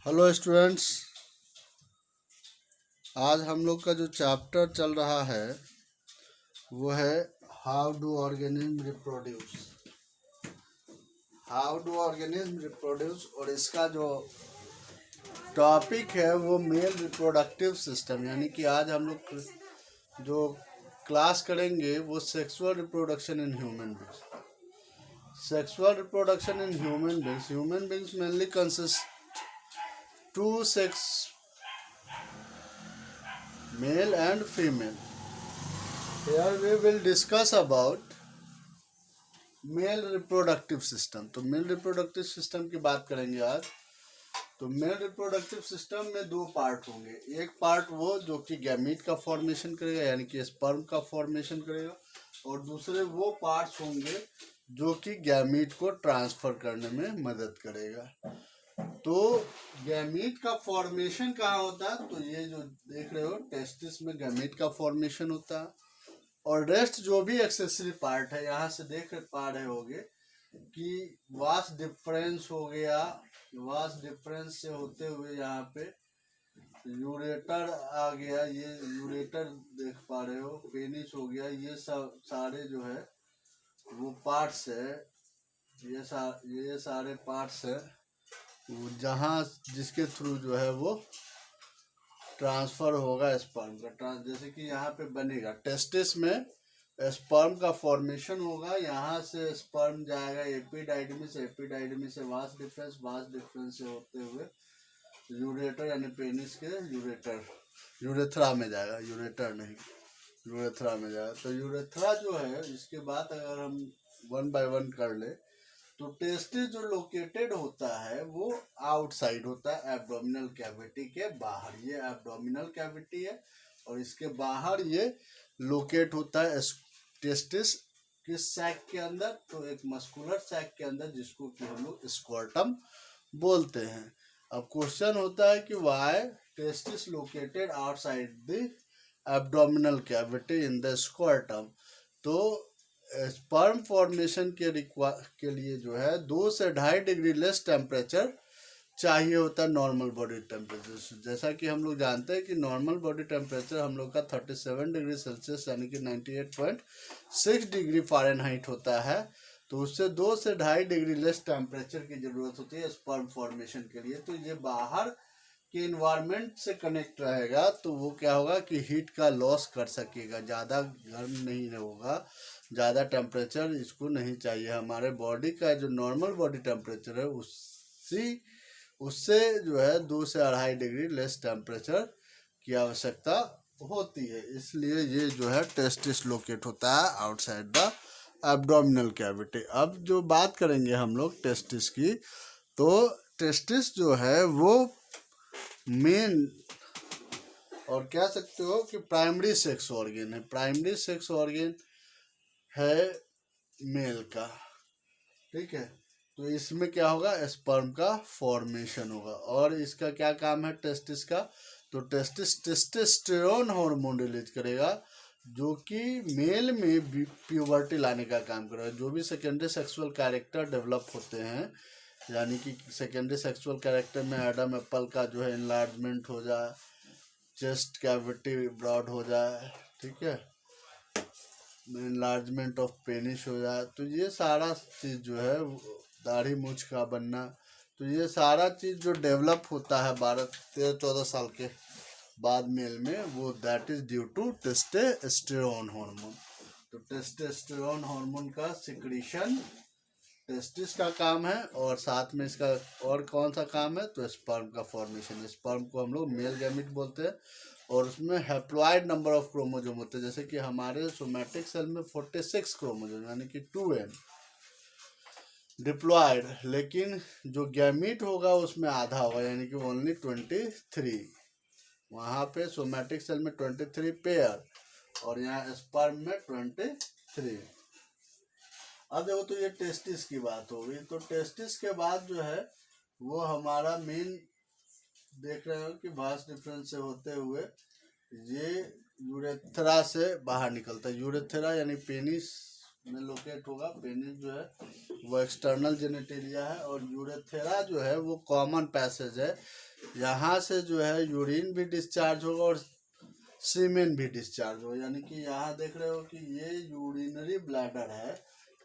Hello students, आज हम लोग का जो चैप्टर चल रहा है वो है हाउ डू ऑर्गेनिज्म रिप्रोड्यूस। और इसका जो टॉपिक है वो मेल रिप्रोडक्टिव सिस्टम, यानी कि आज हम लोग जो क्लास करेंगे वो sexual reproduction in human beings. Human beings mainly consist to sex, male and female. Here we will discuss about male reproductive system. तो मेल रिप्रोडक्टिव सिस्टम की बात करेंगे आज। तो मेल रिप्रोडक्टिव सिस्टम में दो पार्ट होंगे। एक पार्ट वो जो कि गैमीट का फॉर्मेशन करेगा, यानी कि स्पर्म का फॉर्मेशन करेगा, और दूसरे वो पार्ट्स होंगे जो कि गैमीट को ट्रांसफर करने में मदद करेगा। तो गैमीट का फॉर्मेशन कहाँ होता है? तो ये जो देख रहे हो टेस्टिस में गैमीट का फॉर्मेशन होता है, और रेस्ट जो भी एक्सेसरी पार्ट है, यहाँ से देख पा रहे होगे कि वास डिफरेंस हो गया। वास डिफरेंस से होते हुए यहाँ पे यूरेटर आ गया, ये यूरेटर देख पा रहे हो, पेनिस हो गया, ये सब सारे जो है वो पार्ट्स है। ये सारे पार्ट्स है जहाँ जिसके थ्रू जो है वो ट्रांसफर होगा स्पर्म का। जैसे कि यहाँ पे बनेगा टेस्टिस में स्पर्म का फॉर्मेशन होगा, यहाँ से स्पर्म जाएगा एपिडाइडमिस से वास डिफरेंस से होते हुए यूरेटर यानी पेनिस के यूरेथ्रा में जाएगा। यूरेथ्रा में जाएगा। तो यूरेथ्रा जो है, इसके बाद अगर हम वन बाय वन कर ले तो टेस्टिस जो लोकेटेड होता है वो आउटसाइड होता है, एब्डोमिनल कैविटी के बाहर। ये एब्डोमिनल कैविटी है और इसके बाहर ये लोकेट होता है टेस्टिस किस सैक के अंदर? तो एक मस्कुलर सैक के अंदर, जिसको कि हम लोग स्क्वार्टम बोलते हैं। अब क्वेश्चन होता है कि why testis located outside the abdominal cavity in the scrotum. तो स्पर्म फॉर्मेशन के लिए जो है 2 से 2.5 डिग्री लेस टेम्परेचर चाहिए होता है नॉर्मल बॉडी टेम्परेचर। जैसा कि हम लोग जानते हैं कि नॉर्मल बॉडी टेम्परेचर हम लोग का 37 डिग्री सेल्सियस यानी कि 98.6 डिग्री फ़ारेनहाइट होता है। तो उससे 2 से 2.5 डिग्री लेस टेम्परेचर की ज़रूरत होती है स्पर्म फॉर्मेशन के लिए। तो ये बाहर के इन्वायरमेंट से कनेक्ट रहेगा तो वो क्या होगा कि हीट का लॉस कर सकेगा, ज़्यादा गर्म नहीं होगा, ज़्यादा टेम्परेचर इसको नहीं चाहिए। हमारे बॉडी का जो नॉर्मल बॉडी टेम्परेचर है उससे जो है 2 से 2.5 डिग्री लेस टेम्परेचर की आवश्यकता होती है। इसलिए ये जो है टेस्टिस लोकेट होता है आउटसाइड द एब्डोमिनल कैविटी। अब जो बात करेंगे हम लोग टेस्टिस की, तो टेस्टिस जो है वो मेन और कह सकते हो कि प्राइमरी सेक्स ऑर्गन है। प्राइमरी सेक्स ऑर्गन है मेल का, ठीक है। तो इसमें क्या होगा? स्पर्म का फॉर्मेशन होगा। और इसका क्या काम है टेस्टिस का? तो टेस्टिस टेस्टोस्टेरोन हार्मोन रिलीज करेगा, जो कि मेल में प्यूबर्टी लाने का काम करेगा। जो भी सेकेंडरी सेक्सुअल कैरेक्टर डेवलप होते हैं, यानी कि सेकेंडरी सेक्सुअल कैरेक्टर में एडम एप्पल का जो है इनलार्जमेंट हो जाए, चेस्ट कैविटी ब्रॉड हो जाए, ठीक है, इनलार्जमेंट ऑफ पेनिस हो जाए, तो ये सारा चीज़ जो है दाढ़ी मूछ का बनना, तो ये सारा चीज़ जो डेवलप होता है 12-13-14 साल के बाद मेल में, वो that is due to testosterone hormone. तो टेस्टोस्टेरोन हार्मोन का सिक्रीशन टेस्टिस का काम है, और साथ में इसका और कौन सा काम है? तो स्पर्म का फॉर्मेशन। स्पर्म को हम लोग मेल गैमेट बोलते हैं, और उसमें हैप्लॉइड नंबर ऑफ क्रोमोजोम होते हैं। जैसे कि हमारे सोमैटिक सेल में 46 क्रोमोजोम यानी कि 2n डिप्लॉयड, लेकिन जो गैमीट होगा उसमें आधा होगा यानी कि ओनली 23। वहाँ पे सोमैटिक सेल में 23 पेयर और यहाँ स्पर्म में 23। अब देखो, तो ये टेस्टिस की बात हो गई। तो टेस्टिस के बाद जो है वो हमारा मेन देख रहे हो कि वास डिफरेंस से होते हुए ये यूरेथ्रा से बाहर निकलता है। यूरेथ्रा यानी पेनिस में लोकेट होगा। पेनिस जो है वो एक्सटर्नल जेनिटेलिया है, और यूरेथेरा जो है वो कॉमन पैसेज है। यहाँ से जो है यूरिन भी डिस्चार्ज होगा और सीमेन भी डिस्चार्ज होगा। यानी कि यहाँ देख रहे हो कि ये यूरिनरी ब्लैडर है,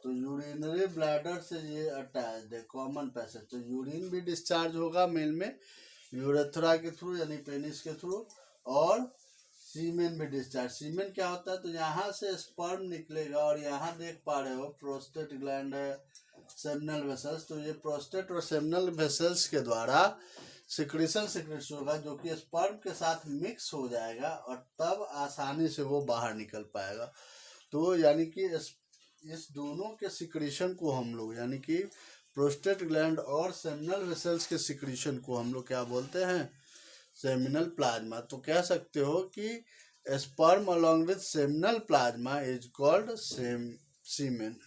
तो यूरिनरी ब्लैडर से ये अटैच्ड है, कॉमन पैसेज। तो यूरिन भी डिस्चार्ज होगा मेल में यूरेथ्रा के थ्रू यानी पेनिस के थ्रू, और सीमेन भी डिस्चार्ज। सीमेन क्या होता है, तो यहाँ से स्पर्म निकलेगा, और यहाँ देख पा रहे हो प्रोस्टेट ग्लैंड है, सेमिनल वेसल्स। तो ये प्रोस्टेट और सेमिनल वेसल्स के द्वारा सिक्रीशन सिक्रेट होगा, जो कि स्पर्म के साथ मिक्स हो जाएगा, और तब आसानी से वो बाहर निकल पाएगा। तो यानी कि इस दोनों के सिक्रीशन को हम लोग, यानी कि प्रोस्टेट ग्लैंड और सेमिनल वेसल्स के सिक्रीशन को हम लोग क्या बोलते हैं, सेमिनल प्लाज्मा। तो कह सकते हो कि sperm along with seminal plasma is called semen.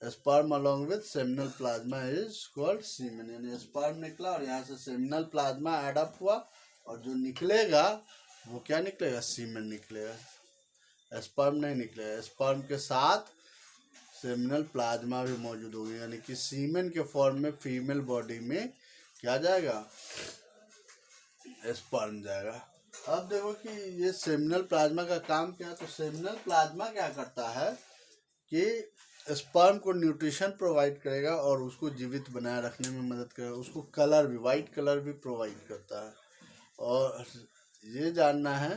Sperm along with seminal plasma is called semen. यानी स्पर्म निकला और यहाँ से सेमिनल प्लाज्मा ऐड अप हुआ, और जो निकलेगा वो क्या निकलेगा, सीमेन निकलेगा। स्पर्म नहीं निकलेगा, स्पर्म के साथ सेमिनल प्लाज्मा भी मौजूद होगी, यानी कि सीमेन के फॉर्म में फीमेल बॉडी में क्या जाएगा, स्पर्म जाएगा। अब देखो कि ये सेमिनल प्लाज्मा का काम क्या है। तो सेमिनल प्लाज्मा क्या करता है कि स्पर्म को न्यूट्रिशन प्रोवाइड करेगा और उसको जीवित बनाए रखने में मदद करेगा, उसको कलर भी, वाइट कलर भी प्रोवाइड करता है। और ये जानना है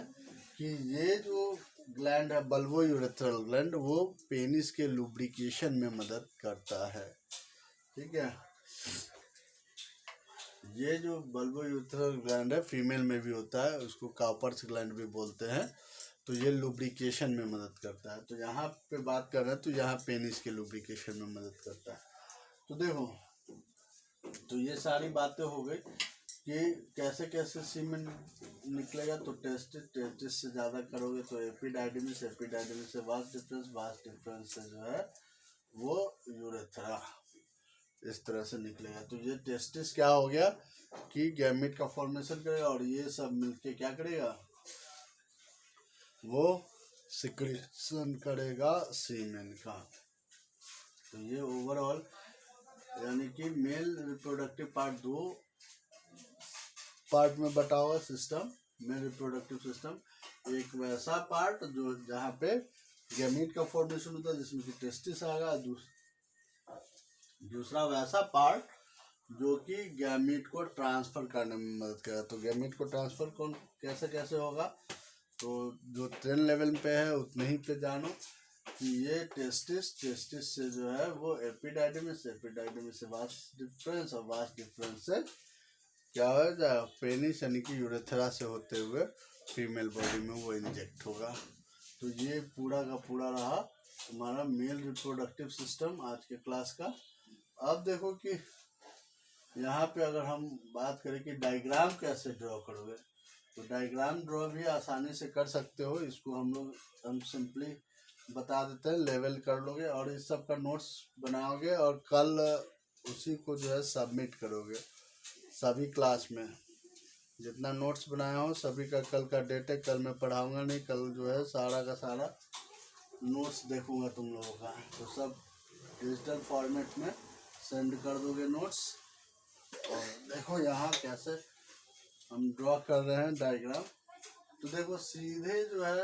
कि ये जो ग्लैंड है बल्बो यूरेथ्रल ग्लैंड, वो पेनिस के लुब्रिकेशन में मदद करता है। ठीक है, ये जो बल्बो यूरेथ्रल ग्लैंड है फीमेल में भी होता है, उसको कापर्स ग्लैंड भी बोलते हैं। तो ये लुब्रिकेशन में मदद करता है। तो यहाँ पे बात कर रहे हैं, तो यहाँ पेनिस के लुब्रिकेशन में मदद करता है। तो देखो, तो ये सारी बातें हो गई कि कैसे कैसे सीमेन निकलेगा। तो टेस्टिस से ज़्यादा करोगे तो एपिडाइडिमिस से वास्ट डिफरेंस से जो है वो यूरेथ्रा इस तरह से निकलेगा। तो ये टेस्टिस क्या हो गया कि गैमेट का फॉर्मेशन करेगा, और ये सब मिलके क्या करेगा, वो सिक्रीशन करेगा सीमेन का। तो ये ओवरऑल यानी कि मेल रिप्रोडक्टिव पार्ट 2 पार्ट में बटा हुआ सिस्टम, मेल रिप्रोडक्टिव सिस्टम। एक वैसा पार्ट जो जहाँ पे गैमीट का फॉर्मेशन होता है जिसमें कि टेस्टिस आएगा, दूसरा वैसा पार्ट जो कि गैमीट को ट्रांसफर करने में मदद करेगा। तो गैमीट को ट्रांसफर कौन कैसे कैसे होगा, तो जो 10 लेवल पे है उतने ही पे जानो कि ये टेस्टिस से जो है वो एपिडाइडिमिस से वास्ट डिफरेंस, और वास्ट डिफरेंस से क्या हो जाएगा, पेनिस यानी कि यूरेथ्रा से होते हुए फीमेल बॉडी में वो इंजेक्ट होगा। तो ये पूरा का पूरा रहा हमारा मेल रिप्रोडक्टिव सिस्टम आज के क्लास का। अब देखो कि यहाँ पे अगर हम बात करें कि डायग्राम कैसे ड्रॉ करोगे, तो डायग्राम ड्रॉ भी आसानी से कर सकते हो। इसको हम सिंपली बता देते हैं, लेवल कर लोगे और इस सब का नोट्स बनाओगे, और कल उसी को जो है सबमिट करोगे सभी क्लास में। जितना नोट्स बनाया हो सभी का कल का डेट है, कल मैं पढ़ाऊँगा नहीं, कल जो है सारा का सारा नोट्स देखूँगा तुम लोगों का। तो सब डिजिटल फॉर्मेट में सेंड कर दोगे नोट्स। और देखो यहाँ कैसे हम ड्रॉ कर रहे हैं डायग्राम। तो देखो सीधे जो है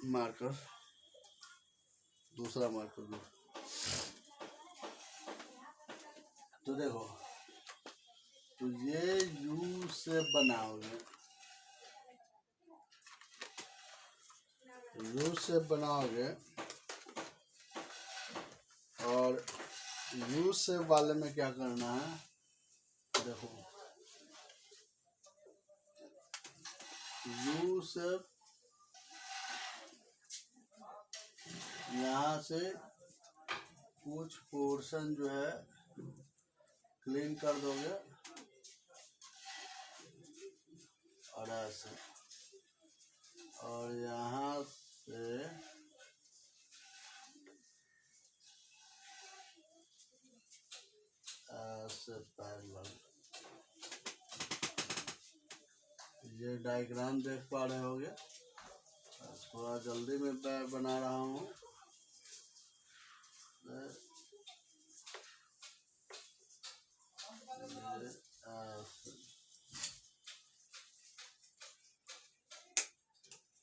मार्कर, दूसरा मार्कर दो। तो देखो, तो ये यू से बनाओगे, यू से बनाओगे, और यू से वाले में क्या करना है, देखो यू से यहाँ से कुछ पोर्शन जो है क्लीन कर दोगे, और ऐसे, और यहाँ से ऐसे पैरेलल, ये डायग्राम देख पा रहे होगे, थोड़ा जल्दी में बना रहा हूँ।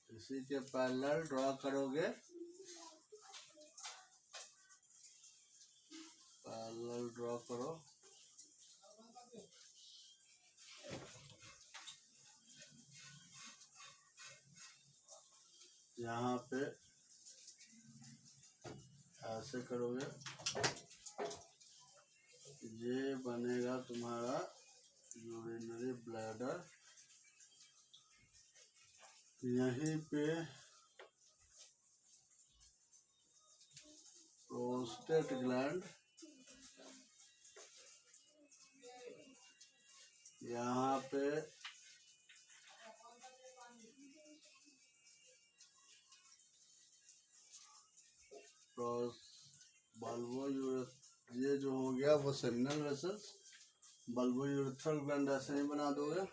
इसी के पैरेलल ड्रॉ करोगे, पैरेलल ड्रॉ करो। यहाँ पे ऐसे करोगे, ये बनेगा तुम्हारा यूरिनरी ब्लैडर। यहीं पे प्रोस्टेट ग्लैंड, यहाँ पे बल्बो, ये जो हो गया वो seminal vessels. Bulbo urethral gland ऐसे ही बना दोगे।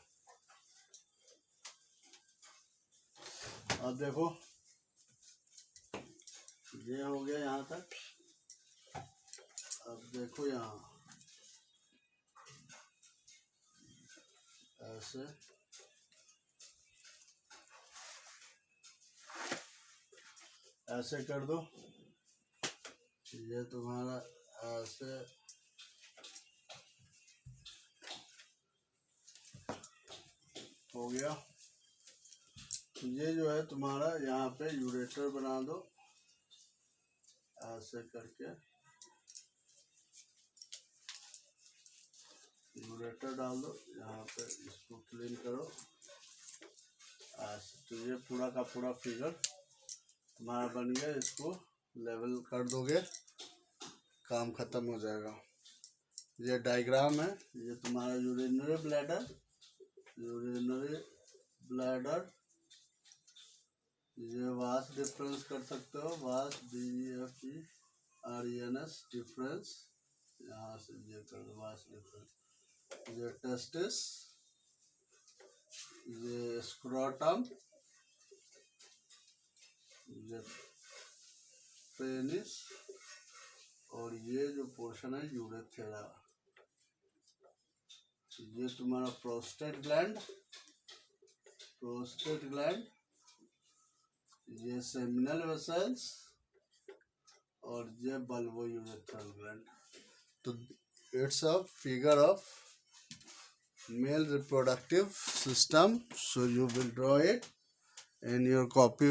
अब देखो ये हो गया यहाँ तक। अब देखो यहाँ ऐसे ऐसे कर दो, ये तुम्हारा ऐसे हो गया। ये जो है तुम्हारा यहाँ पे यूरेटर बना दो, ऐसे करके यूरेटर डाल दो, यहाँ पे इसको क्लीन करो ऐसे। तो ये पूरा का पूरा फिगर तुम्हारा बन गया। इसको लेवल कर दोगे, काम खत्म हो जाएगा। ये डायग्राम है, ये तुम्हारा यूरिनरी ब्लैडर, यूरिनरी ब्लैडर। ये वास डिफरेंस कर सकते हो, वास DEFERENS डिफरेंस, यहाँ से ये कर दो वास डिफरेंस। ये टेस्टिस, ये स्क्रोटम, ये पेनिस, और ये जो पोर्शन है यूरेथ्रा। ये तुम्हारा प्रोस्टेट ग्लैंड, प्रोस्टेट ग्लैंड, ये सेमिनल वेसल्स, और ये बल्बो यूरेथ्रल ग्लैंड। तो it's a figure of male reproductive system. So you will draw it in your copy